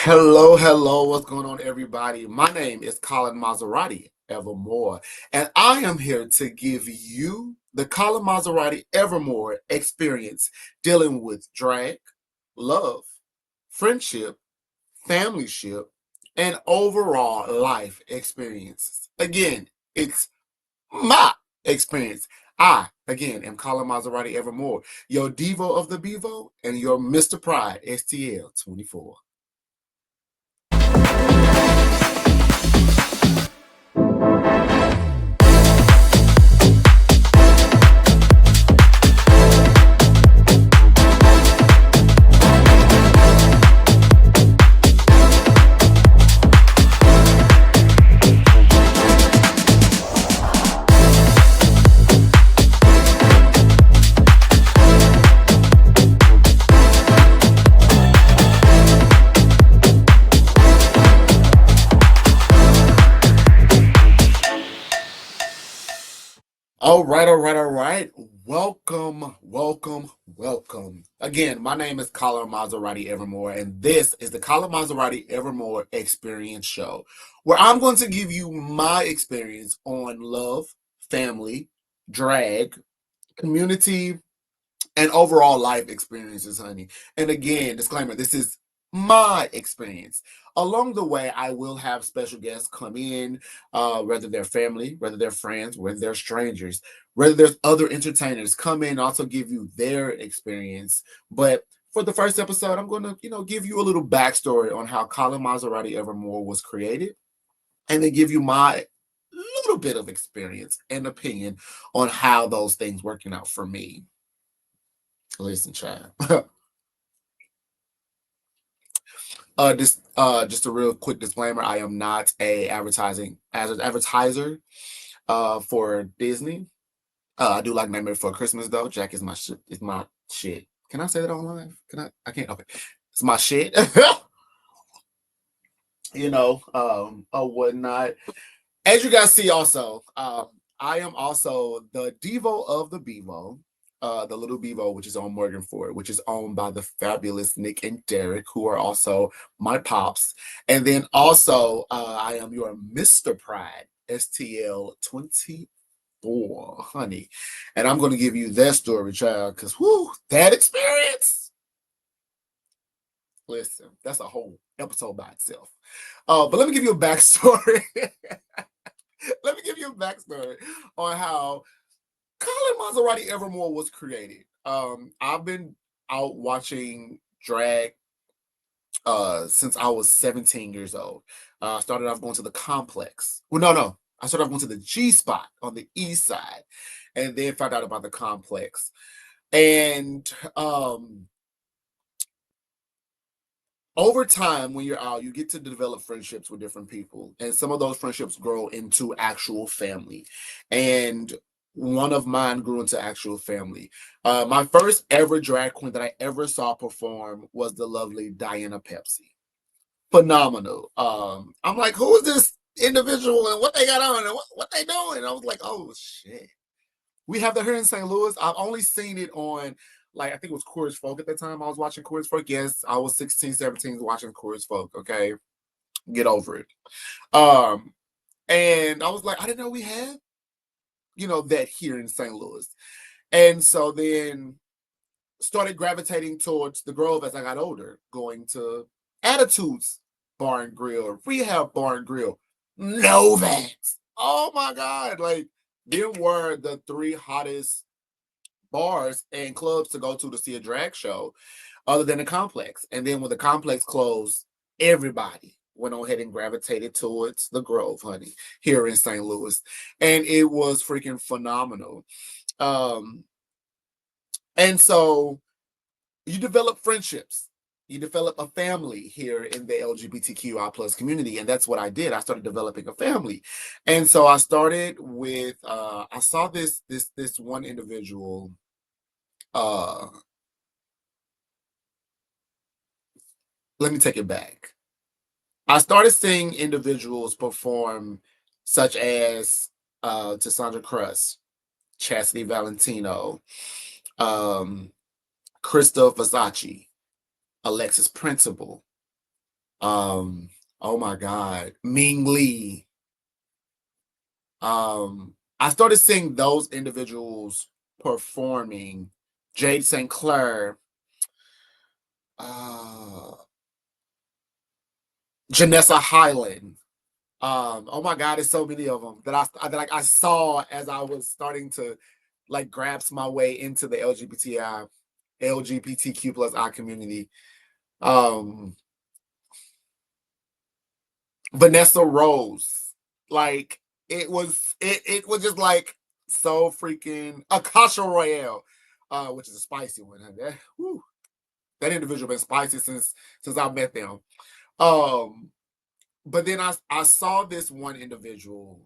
Hello, hello. What's going on, everybody? My name is Collin Mazzaratie-Evermore, and I am here to give you the Collin Mazzaratie-Evermore experience dealing with drag, love, friendship, familyship, and overall life experiences. Again, it's my experience. Again, am Collin Mazzaratie-Evermore, your Divo of the Bevo and your Mr. Pride STL 24. All right, all right, all right. Welcome, welcome, welcome. Again, my name is Collin Mazzaratie-Evermore, and this is the Collin Mazzaratie-Evermore Experience Show, where I'm going to give you my experience on love, family, drag, community, and overall life experiences, honey. And again, disclaimer, this is my experience. Along the way, I will have special guests come in, whether they're family, whether they're friends, whether they're strangers, whether there's other entertainers come in, also give you their experience. But for the first episode, I'm going to, give you a little backstory on how Collin Mazzaratie-Evermore was created, and then give you my little bit of experience and opinion on how those things working out for me. Listen, child. This just a real quick disclaimer. I am not a advertising as an advertiser for Disney. I do like Nightmare Before Christmas though. Jack is my shit. Is my shit. Can I say that on live? Can I? I can't. Okay, it's my shit. Or whatnot. As you guys see, also, I am also the Divo of the Bevo, the little Bevo, which is on Morgan Ford, which is owned by the fabulous Nick and Derek, who are also my pops. And then also, I am your Mr. Pride STL 24, honey. And I'm going to give you that story, child, because that experience. Listen, that's a whole episode by itself. But let me give you a backstory. Let me give you a backstory on how Collin Mazzaratie-Evermore was created. I've been out watching drag since I was 17 years old. I started off going to the complex. Well, no. I started off going to the G spot on the east side, and then found out about the complex. And over time, when you're out, you get to develop friendships with different people, and some of those friendships grow into actual family. And one of mine grew into actual family. My first ever drag queen that I ever saw perform was the lovely Diana Pepsi. Phenomenal. I'm like, who is this individual and what they got on and what they doing? And I was like, oh shit. We have that here in St. Louis. I've only seen it on, like, I think it was Courage Folk at the time. I was watching Courage Folk. Yes, I was 16, 17 watching Courage Folk. Okay. Get over it. Um, and I was like, I didn't know we had, that here in St. Louis. And so then started gravitating towards the Grove as I got older, going to Attitudes Bar and Grill, Rehab Bar and Grill, Novats. Oh my God. Like, them were the three hottest bars and clubs to go to see a drag show other than the complex. And then when the complex closed, everybody went on ahead and gravitated towards the Grove, honey, here in St. Louis. And it was freaking phenomenal. Um, and so you develop friendships. You develop a family here in the LGBTQI plus community. And that's what I did. I started developing a family. And so I started with I saw this one individual. Let me take it back. I started seeing individuals perform, such as Tassandra Crust, Chastity Valentino, Krista Versace, Alexis Principal, Oh my God, Ming Lee. I started seeing those individuals performing. Jade St. Clair, uh, Janessa Hyland. Oh my God, there's so many of them that I saw as I was starting to like grasp my way into the LGBTQ plus I community. Um, Vanessa Rose, like it was just like so freaking Akasha Royale, which is a spicy one. That individual been spicy since I met them. Um, but then I saw this one individual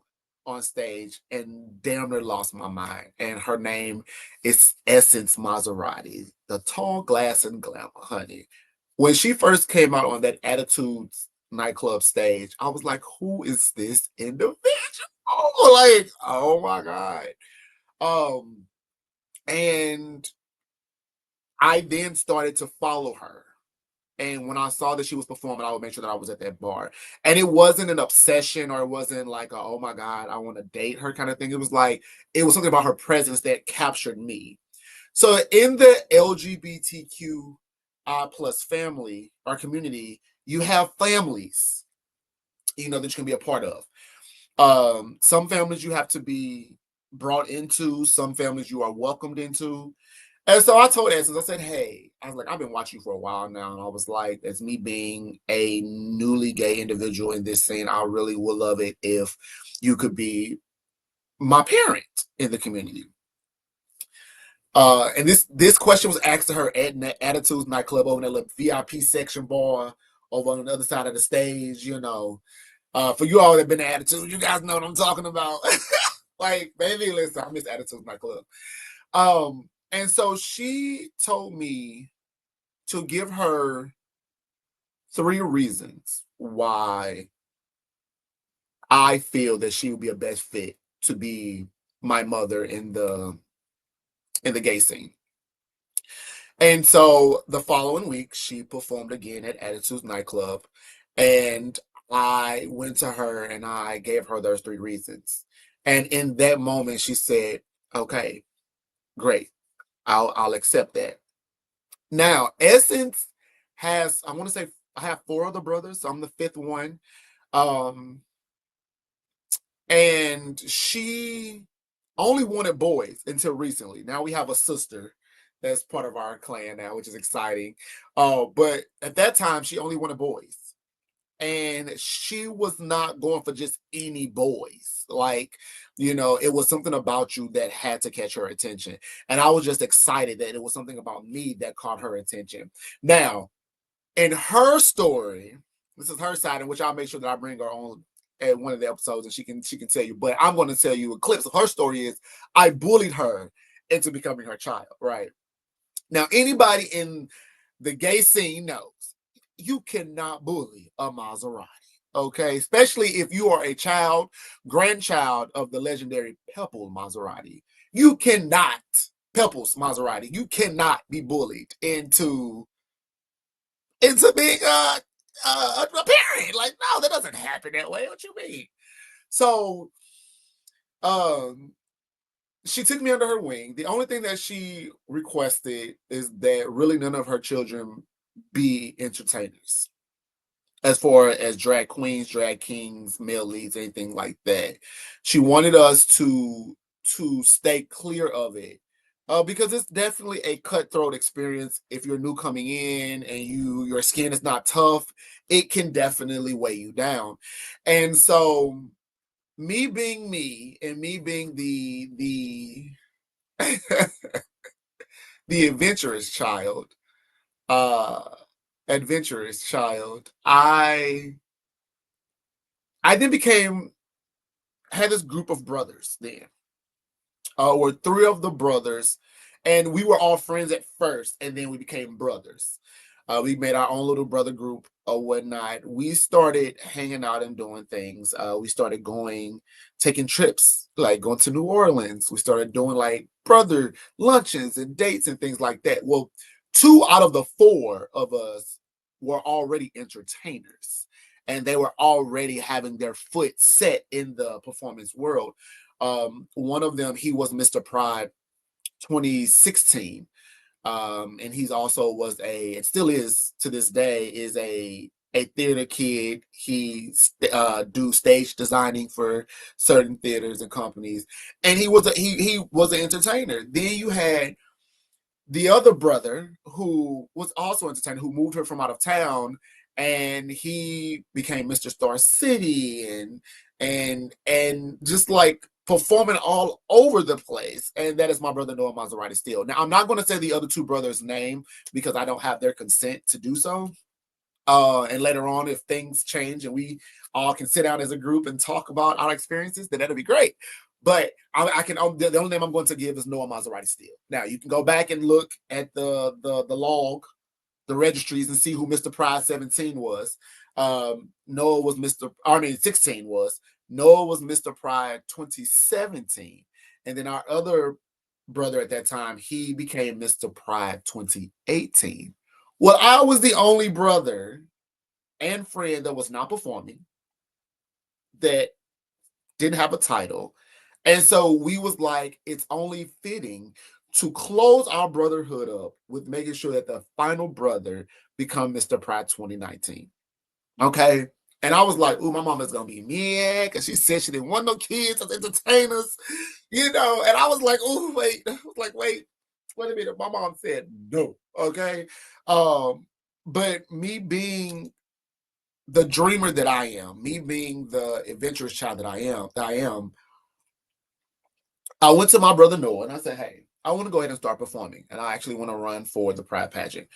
on stage and damn near lost my mind. And her name is Essence Mazzaratie, the tall glass and glamour, honey. When she first came out on that Attitudes nightclub stage, I was like, who is this individual? Like, oh my God. Um, and I then started to follow her. And when I saw that she was performing, I would make sure that I was at that bar. And it wasn't an obsession or it wasn't like, oh my God, I want to date her kind of thing. It was like, it was something about her presence that captured me. So in the LGBTQ plus family or community, you have families, that you can be a part of. Some families you have to be brought into, some families you are welcomed into. And so I told Essence, I said, hey, I was like, I've been watching you for a while now. And I was like, as me being a newly gay individual in this scene, I really would love it if you could be my parent in the community. And this question was asked to her at Attitudes nightclub over in that little VIP section bar over on the other side of the stage, For you all that been to Attitude, you guys know what I'm talking about. Like, baby, listen, I miss Attitudes nightclub. And so she told me to give her 3 reasons why I feel that she would be a best fit to be my mother in the gay scene. And so the following week, she performed again at Attitudes nightclub, and I went to her and I gave her those 3 reasons. And in that moment, she said, "Okay, great, I'll accept that." Now, Essence has, I want to say, I have 4 other brothers, so I'm the 5th one. And she only wanted boys until recently. Now we have a sister that's part of our clan now, which is exciting. But at that time, she only wanted boys. And she was not going for just any boys. Like, it was something about you that had to catch her attention. And I was just excited that it was something about me that caught her attention. Now, in her story, this is her side, in which I'll make sure that I bring her on at one of the episodes and she can tell you. But I'm going to tell you a clip of her story is I bullied her into becoming her child, right? Now, anybody in the gay scene knows you cannot bully a Maserati, okay? Especially if you are a grandchild of the legendary Pepple Maserati. You cannot, Pepples Maserati, you cannot be bullied into being a parent. Like, no, that doesn't happen that way. What you mean? So, she took me under her wing. The only thing that she requested is that really none of her children be entertainers, as far as drag queens, drag kings, male leads, anything like that. She wanted us to stay clear of it. Because it's definitely a cutthroat experience. If you're new coming in and your skin is not tough, it can definitely weigh you down. And so, me being me and me being the the uh adventurous child, I then had this group of brothers then. Were 3 of the brothers, and we were all friends at first, and then we became brothers. We made our own little brother group or whatnot. We started hanging out and doing things. We started taking trips, like going to New Orleans. We started doing like brother luncheons and dates and things like that. Well, 2 out of the 4 of us were already entertainers, and they were already having their foot set in the performance world. One of them, he was Mr. Pride 2016. And he's also was and still is to this day, is a theater kid. He do stage designing for certain theaters and companies, and he was an entertainer. Then you had the other brother who was also entertainer, who moved her from out of town, and he became Mr. Star City, and just like performing all over the place. And that is my brother Noah Mazzaratie still. Now, I'm not going to say the other two brothers' name because I don't have their consent to do so. And later on, if things change and we all can sit down as a group and talk about our experiences, then that'll be great. But I can, the only name I'm going to give is Noah Mazzaratie still. Now you can go back and look at the log, the registries, and see who Mr. Pride 17 was. Noah was 16 was. Noah was Mr. Pride 2017. And then our other brother at that time, he became Mr. Pride 2018. Well, I was the only brother and friend that was not performing, that didn't have a title. And so we was like, it's only fitting to close our brotherhood up with making sure that the final brother become Mr. Pride 2019. Okay. And I was like, ooh, my mama's gonna be mad because she said she didn't want no kids as entertainers, And I was like, ooh, wait. I was like, wait a minute. My mom said no. Okay. But me being the dreamer that I am, me being the adventurous child that I am, I went to my brother Noah and I said, hey, I want to go ahead and start performing. And I actually want to run for the Pride pageant.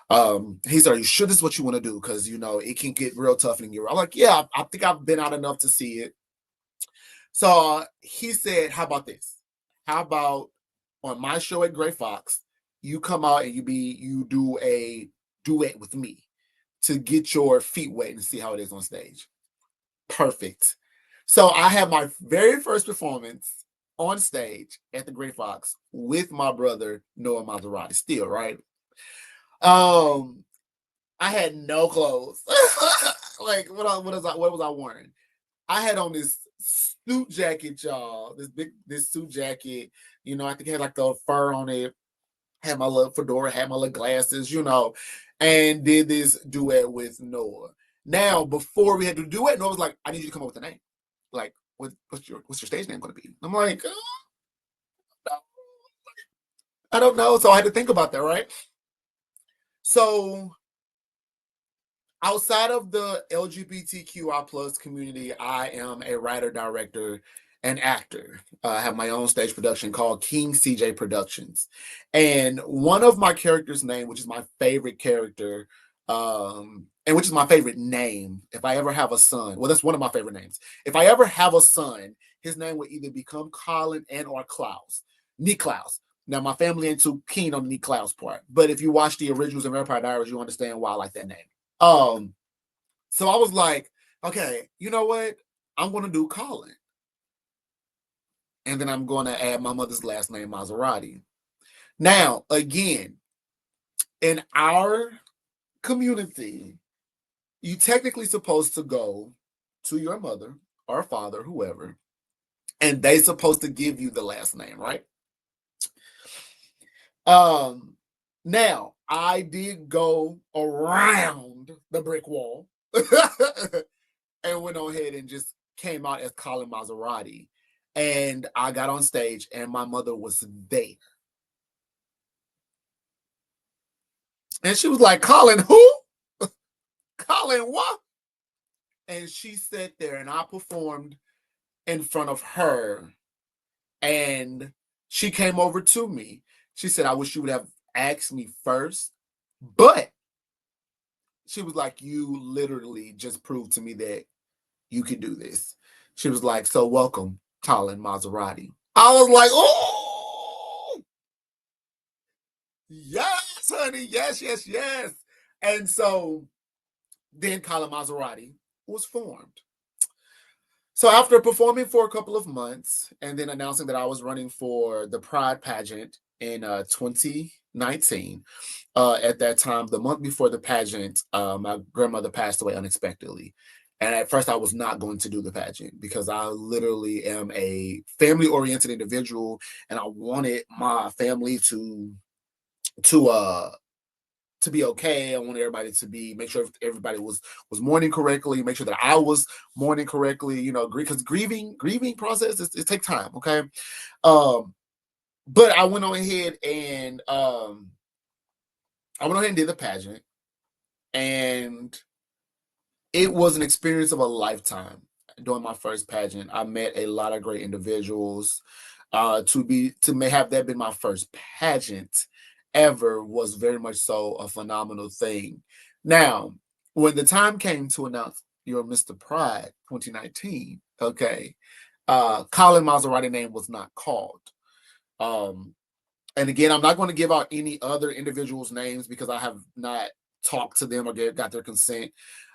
He said, are you sure this is what you want to do? Because, it can get real tough in your. I'm like, yeah, I think I've been out enough to see it. So he said, how about this? How about on my show at Gray Fox, you come out and you do a duet with me to get your feet wet and see how it is on stage. Perfect. So I had my very first performance on stage at the Gray Fox with my brother Noah Mazzaratie still, right? I had no clothes. Like what was I wearing? I had on this suit jacket, y'all. This suit jacket, I think it had like the fur on it, had my little fedora, had my little glasses, and did this duet with Noah. Now, before we had to do it, Noah was like, I need you to come up with a name. Like, what's your stage name going to be? I'm like, I don't know. So I had to think about that, right? So outside of the LGBTQI plus community, I am a writer, director, and actor. I have my own stage production called King CJ Productions. And one of my characters' name, which is my favorite character, and which is my favorite name, if I ever have a son, well, that's one of my favorite names. If I ever have a son, his name would either become Collin and or Klaus, Niklaus. Now, my family ain't too keen on the Niklaus part, but if you watch the originals of Vampire Diaries, you understand why I like that name. So I was like, okay, you know what? I'm going to do Collin. And then I'm going to add my mother's last name, Mazzaratie. Now, again, in our community, you technically supposed to go to your mother or father, whoever, and they supposed to give you the last name, right? Now, I did go around the brick wall and went on ahead and just came out as Collin Mazzaratie. And I got on stage and my mother was there. And she was like, Collin, who? Collin, what? And she sat there and I performed in front of her. And she came over to me. She said, I wish you would have asked me first. But she was like, you literally just proved to me that you can do this. She was like, so welcome, Collin Mazzaratie. I was like, oh, yes, honey. Yes, yes, yes. And so then Collin Mazzaratie was formed. So after performing for a couple of months and then announcing that I was running for the Pride pageant in 2019, 19. At that time, the month before the pageant, my grandmother passed away unexpectedly. And at first, I was not going to do the pageant because I literally am a family-oriented individual, and I wanted my family to uh to be okay. I wanted everybody to be make sure everybody was mourning correctly, make sure that I was mourning correctly. You know, because grieving process it takes time. Okay, but I went on ahead and did the pageant, and it was an experience of a lifetime. During my first pageant, I met a lot of great individuals. To have that been my first pageant ever was very much so a phenomenal thing. Now, when the time came to announce your Mr. Pride 2019, okay, Collin Mazzaratie name was not called. And again, I'm not going to give out any other individuals' names because I have not talked to them or got their consent.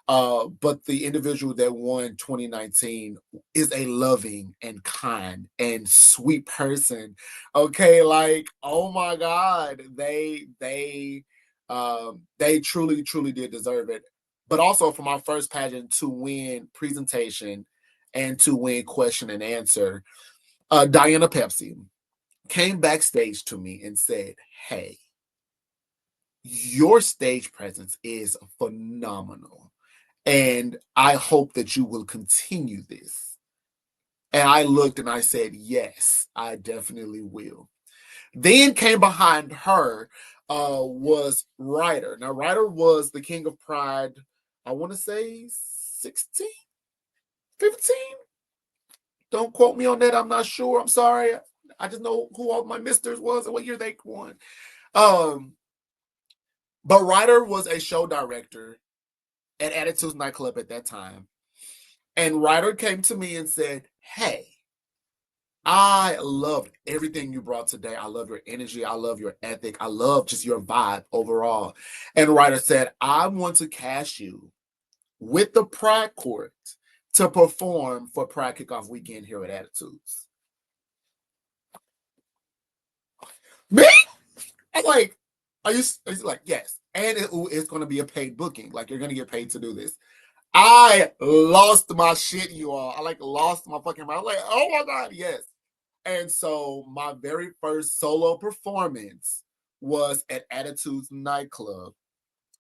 But the individual that won 2019 is a loving and kind and sweet person. Okay, like oh my God, they truly did deserve it. But also for my first pageant to win presentation and to win question and answer, Diana Pepsi came backstage to me and said, "Hey, your stage presence is phenomenal. And I hope that you will continue this." And I looked and I said, "Yes, I definitely will." Then came behind her was Ryder. Now, Ryder was the King of Pride, I want to say 16, 15. Don't quote me on that. I'm not sure. I'm sorry. I just know who all my misters was and what year they won. But Ryder was a show director at Attitudes nightclub at that time. And Ryder came to me and said, "Hey, I loved everything you brought today. I love your energy. I love your ethic. I love just your vibe overall." And Ryder said, "I want to cast you with the Pride Court to perform for Pride Kickoff Weekend here at Attitudes." Me? I'm like, are you like, yes. And it's going to be a paid booking. Like, you're going to get paid to do this. I lost my shit, you all. I lost my fucking mind. I was like, oh my God, yes. And so my very first solo performance was at Attitudes nightclub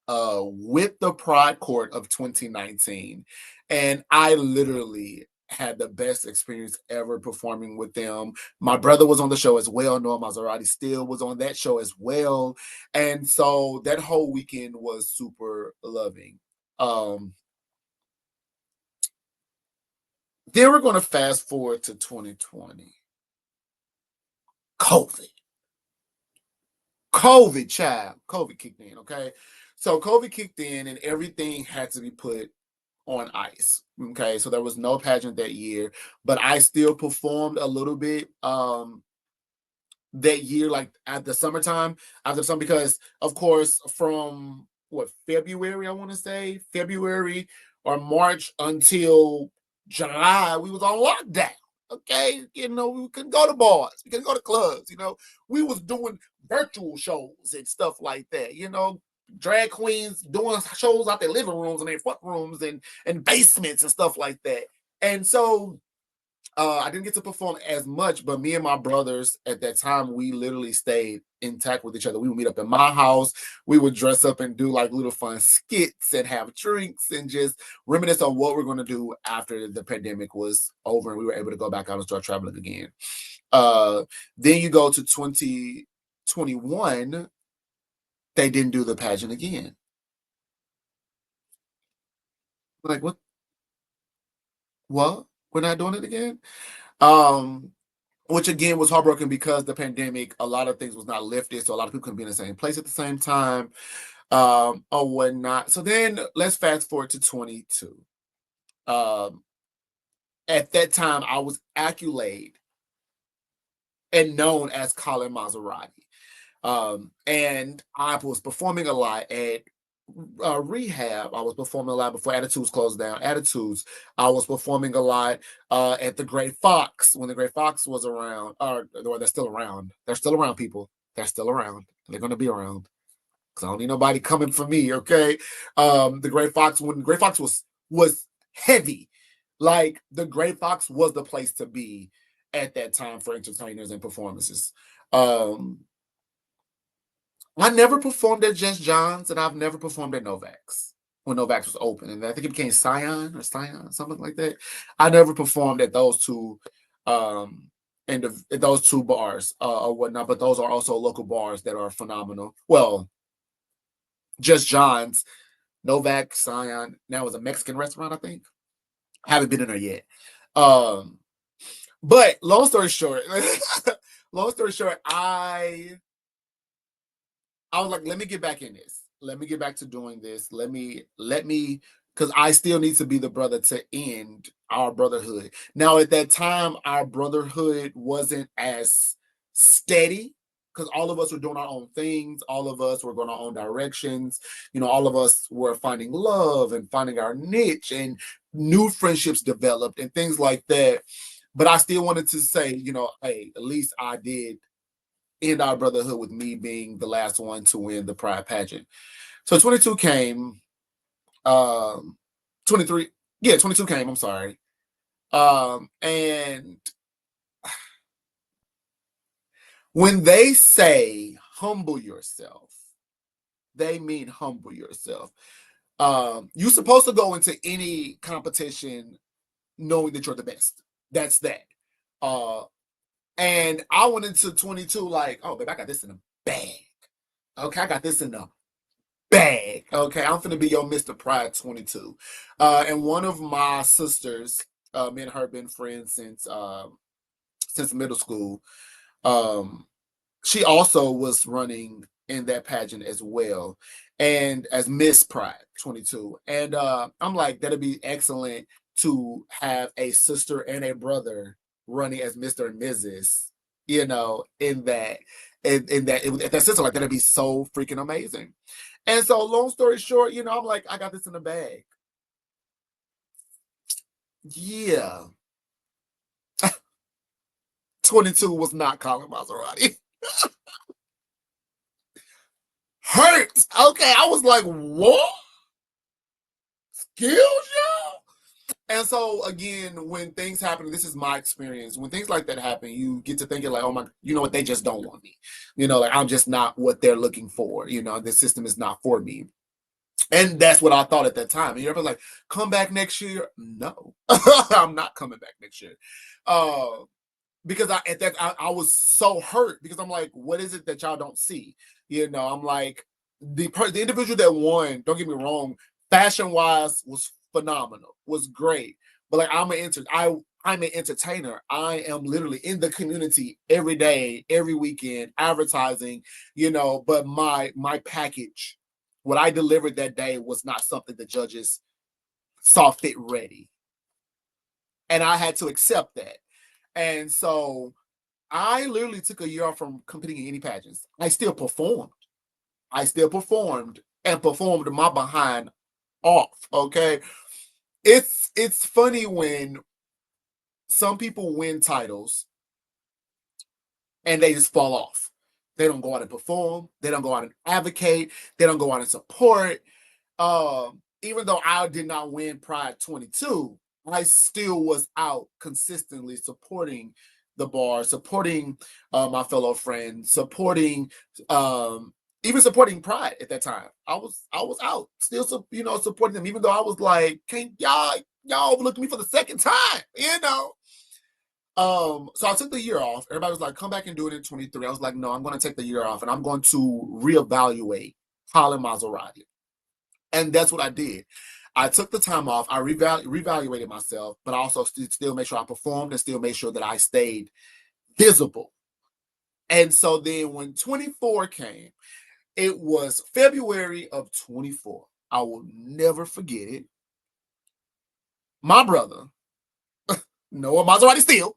with the Pride Court of 2019. And I literally had the best experience ever performing with them. My brother was on the show as well. Noah Maserati still was on that show as well. And so that whole weekend was super loving. Then we're going to fast forward to 2020. COVID, child. COVID kicked in, okay? So COVID kicked in and everything had to be put on ice. Okay, so there was no pageant that year, but I still performed a little bit that year, like at the summertime after some, because of course from what February, I want to say February or March until July, we was on lockdown. Okay, you know, we couldn't go to bars, we couldn't go to clubs, you know, we was doing virtual shows and stuff like that, you know, drag queens doing shows out their living rooms and their front rooms and basements and stuff like that. And so I didn't get to perform as much, but me and my brothers at that time, we literally stayed intact with each other. We would meet up in my house. We would dress up and do like little fun skits and have drinks and just reminisce on what we're going to do after the pandemic was over and we were able to go back out and start traveling again. Then you go to 2021, they didn't do the pageant again. Like, what? What? We're not doing it again? Which again was heartbroken because the pandemic, a lot of things was not lifted, so a lot of people couldn't be in the same place at the same time, or whatnot. So then let's fast forward to 22. At that time, I was accolade and known as Collin Mazzaratie. And I was performing a lot at rehab. I was performing a lot before Attitudes closed down. Attitudes, I was performing a lot at the Great Fox when the Great Fox was around, or they're still around. They're still around, people. They're still around. They're going to be around. Because I don't need nobody coming for me, okay? The Gray Fox, when Gray Fox was heavy, like the Gray Fox was the place to be at that time for entertainers and performances. I never performed at Just John's, and I've never performed at Novak's when Novak's was open, and I think it became Scion, something like that. I never performed at those two, and those two bars or whatnot. But those are also local bars that are phenomenal. Well, Just John's, Novak, Scion. Now it's a Mexican restaurant, I think. I haven't been in there yet. But long story short, I was like, let me get back in this. Let me get back to doing this. Let me, because I still need to be the brother to end our brotherhood. Now, at that time, our brotherhood wasn't as steady because all of us were doing our own things. All of us were going our own directions. All of us were finding love and finding our niche, and new friendships developed and things like that. But I still wanted to say, hey, at least I did end our brotherhood with me being the last one to win the Pride pageant. So 22 came, 23, 22 came, I'm sorry. And when they say humble yourself, they mean humble yourself. You're supposed to go into any competition knowing that you're the best. That's that. And I went into 22 like, oh, babe, I got this in a bag. Okay, I got this in a bag. Okay, I'm finna be your Mr. Pride 22. And one of my sisters, me and her been friends since middle school. She also was running in that pageant as well, and as Miss Pride 22. And I'm like, that'd be excellent to have a sister and a brother running as Mr. and Mrs. In that, in that sister, like that'd be so freaking amazing. And so, long story short, I'm like, I got this in the bag. Yeah. 22 was not Collin Mazzaratie. Hurts. Okay, I was like, what? Skills, y'all? And so again, when things happen, this is my experience. When things like that happen, you get to thinking like, oh my, you know what? They just don't want me. Like I'm just not what they're looking for. The system is not for me. And that's what I thought at that time. And you're like, come back next year? No, I'm not coming back next year. Because I was so hurt because I'm like, what is it that y'all don't see? I'm like, the individual that won, don't get me wrong, fashion wise was phenomenal, was great. But like I'm an entertainer. I am literally in the community every day, every weekend, advertising, but my package, what I delivered that day was not something the judges saw fit ready. And I had to accept that. And so I literally took a year off from competing in any pageants. I still performed and performed my behind off. Okay. It's funny when some people win titles and they just fall off. They don't go out and perform. They don't go out and advocate. They don't go out and support. Even though I did not win Pride 22, I still was out consistently supporting the bar, supporting my fellow friends, supporting even supporting Pride at that time. I was out still, supporting them, even though I was like, can't y'all overlooked me for the second time, So I took the year off. Everybody was like, come back and do it in 23. I was like, no, I'm going to take the year off and I'm going to reevaluate Collin Mazzaratie. And that's what I did. I took the time off. I reevaluated myself, but I also still made sure I performed and still made sure that I stayed visible. And so then when 24 came, it was February of 24. I will never forget it. My brother, Noah Mazzaratie still,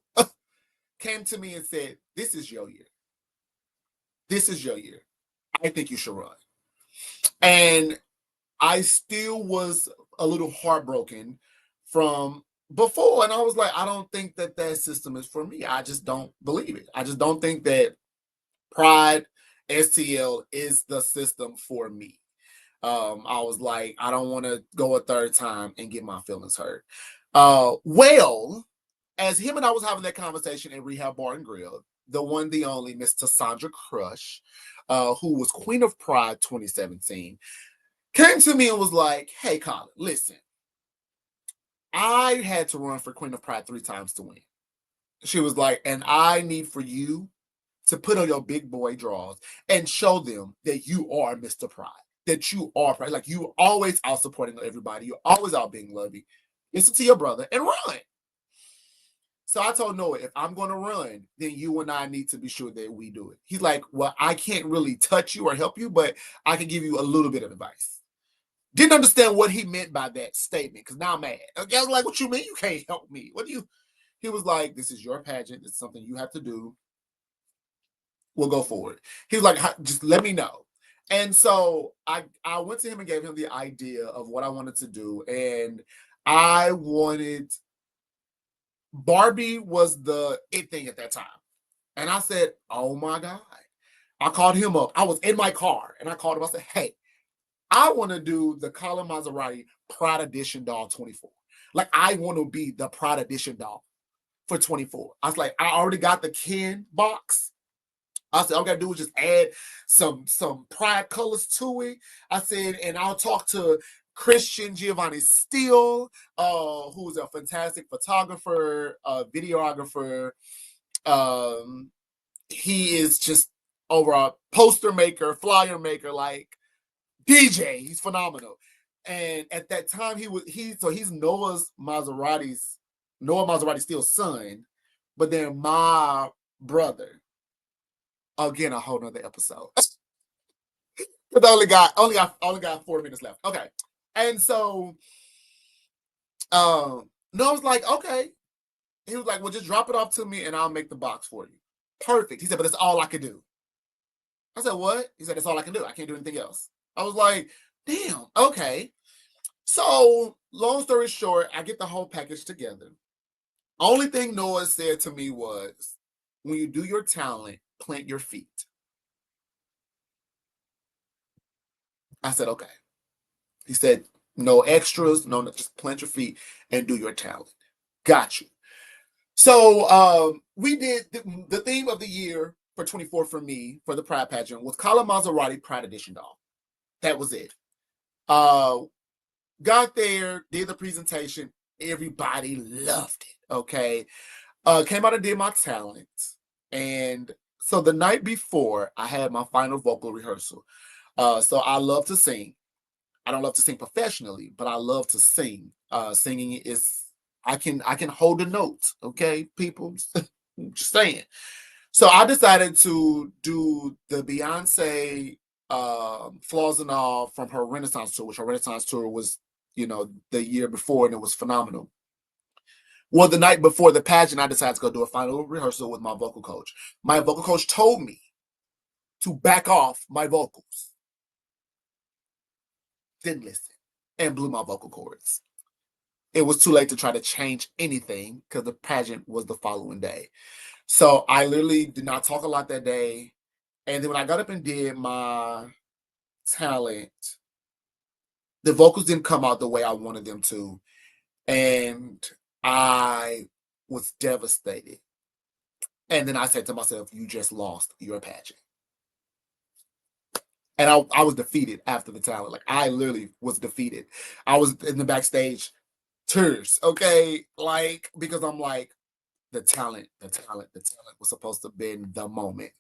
came to me and said, this is your year. This is your year. I think you should run. And I still was a little heartbroken from before. And I was like, I don't think that system is for me. I just don't believe it. I just don't think that Pride STL is the system for me. I was like, I don't want to go a third time and get my feelings hurt. Well, as him and I was having that conversation in Rehab Bar and Grill, the one, the only, Miss Tassandra Crush, who was Queen of Pride 2017, came to me and was like, hey, Collin, listen, I had to run for Queen of Pride 3 times to win. She was like, and I need for you to put on your big boy drawers and show them that you are Mr. Pride, that you are Pride. Like, you always out supporting everybody. You're always out being loving. Listen to your brother and run. So I told Noah, if I'm going to run, then you and I need to be sure that we do it. He's like, well, I can't really touch you or help you, but I can give you a little bit of advice. Didn't understand what he meant by that statement, because now I'm mad. Okay, I was like, what you mean you can't help me? What do you? He was like, this is your pageant. It's something you have to do. We'll go forward. He was like, just let me know. And so I went to him and gave him the idea of what I wanted to do. And I wanted, Barbie was the it thing at that time. And I said, oh my God. I called him up. I was in my car and I called him. I said, hey, I want to do the Collin Mazzaratie Pride Edition doll 24. Like, I want to be the Pride Edition doll for 24. I was like, I already got the Ken box. I said, all I gotta do is just add some pride colors to it. I said, and I'll talk to Christian Giovanni Steele, who's a fantastic photographer, videographer. He is just overall poster maker, flyer maker, like DJ. He's phenomenal. And at that time, he's Noah Mazzaratie Steele's son, but then my brother. Again, a whole nother episode. Because I only got 4 minutes left. Okay. And so no, I was like, okay. He was like, well, just drop it off to me and I'll make the box for you. Perfect. He said, but that's all I can do. I said, what? He said, that's all I can do. I can't do anything else. I was like, damn, okay. So long story short, I get the whole package together. Only thing Noah said to me was, when you do your talent, plant your feet. I said, okay. He said, no extras, no, just plant your feet and do your talent. Got you. So we did the theme of the year for 24 for me, for the Pride pageant, was Collin Mazzaratie Pride Edition doll. That was it. Got there, did the presentation. Everybody loved it, okay? Came out and did my talent. And so the night before, I had my final vocal rehearsal. So I love to sing. I don't love to sing professionally, but I love to sing. Singing is, I can hold a note, okay, people? Just saying. So I decided to do the Beyonce Flaws and All from her Renaissance tour, which her Renaissance tour was, the year before, and it was phenomenal. Well, the night before the pageant, I decided to go do a final rehearsal with my vocal coach. My vocal coach told me to back off my vocals. Didn't listen and blew my vocal cords. It was too late to try to change anything because the pageant was the following day. So I literally did not talk a lot that day. And then when I got up and did my talent, the vocals didn't come out the way I wanted them to. And I was devastated. And then I said to myself, you just lost your pageant. And I was defeated after the talent. Like, I literally was defeated. I was in the backstage, tears, okay? Like, because I'm like, the talent was supposed to have been the moment.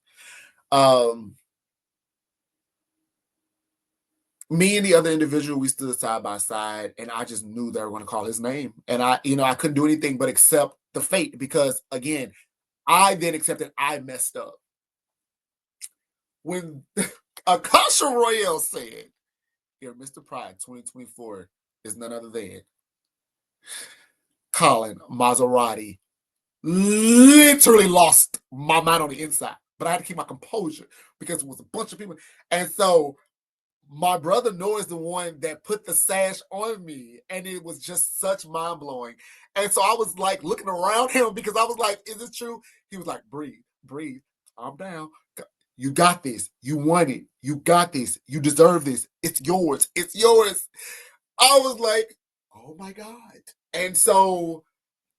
Me and the other individual, we stood side by side, and I just knew they were going to call his name. And I couldn't do anything but accept the fate because, again, I then accepted I messed up. When Akasha Royale said, here, Mr. Pride 2024 is none other than Collin Mazzaratie. Literally lost my mind on the inside, but I had to keep my composure because it was a bunch of people. And so my brother Noah is the one that put the sash on me, and it was just such mind blowing. And so I was like looking around him because I was like, is this true? He was like, breathe, calm down. You got this. You want it. You got this. You deserve this. It's yours. It's yours. I was like, oh my God. And so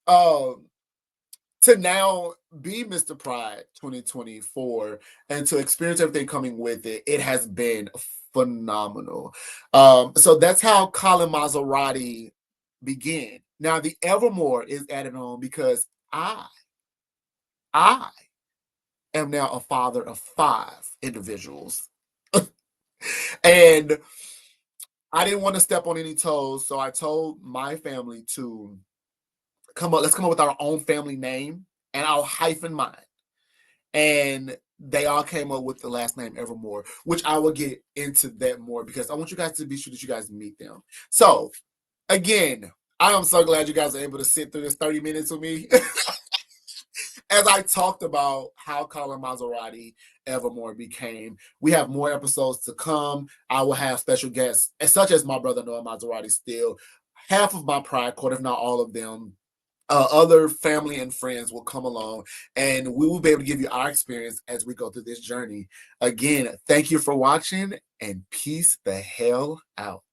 to now be Mr. Pride 2024 and to experience everything coming with it, it has been phenomenal. So that's how Collin Mazzaratie began. Now the Evermore is added on because I am now a father of 5 individuals. And I didn't want to step on any toes, so I told my family to let's come up with our own family name, and I'll hyphen mine. And they all came up with the last name Evermore, which I will get into that more because I want you guys to be sure that you guys meet them. So again, I am so glad you guys are able to sit through this 30 minutes with me. As I talked about how Collin Mazzaratie-Evermore became. We have more episodes to come. I will have special guests, such as my brother Noah Mazzaratie still. Half of my Pride Court, if not all of them. Other family and friends will come along and we will be able to give you our experience as we go through this journey. Again, thank you for watching and peace the hell out.